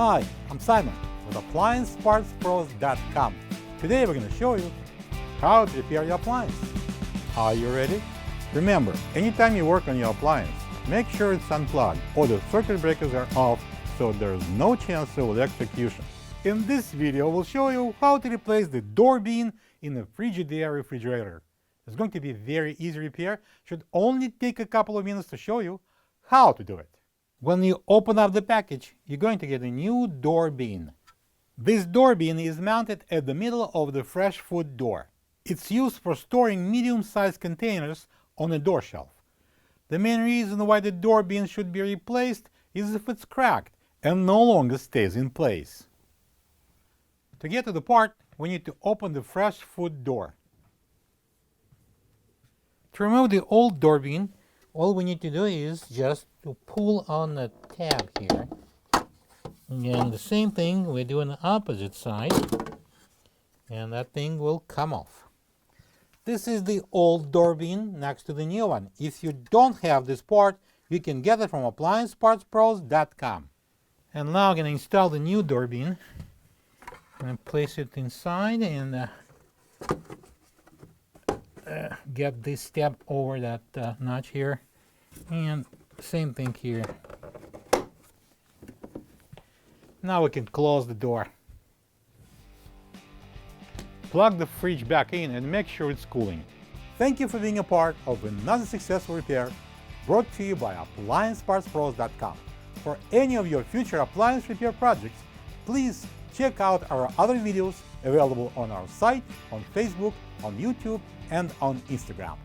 Hi, I'm Simon with AppliancePartsPros.com. Today we're going to show you how to repair your appliance. Are you ready? Remember, anytime you work on your appliance, make sure it's unplugged or the circuit breakers are off so there's no chance of electrocution. In this video, we'll show you how to replace the door bean in a Frigidaire refrigerator. It's going to be a very easy repair. Should only take a couple of minutes to show you how to do it. When you open up the package, you're going to get a new door bean. This door bean is mounted at the middle of the fresh food door. It's used for storing medium-sized containers on a door shelf. The main reason why the door bean should be replaced is if it's cracked and no longer stays in place. To get to the part, we need to open the fresh food door. To remove the old door bean, all we need to do is just to pull on the tab here. And the same thing we do on the opposite side. And that thing will come off. This is the old door bean next to the new one. If you don't have this part, you can get it from AppliancePartsPros.com. And now I'm going to install the new door bean. I'm going to place it inside and get this step over that notch here, and same thing here. Now we can close the door. Plug the fridge back in and make sure it's cooling. Thank you for being a part of another successful repair brought to you by AppliancePartsPros.com. For any of your future appliance repair projects, please check out our other videos available on our site, on Facebook, on YouTube, and on Instagram.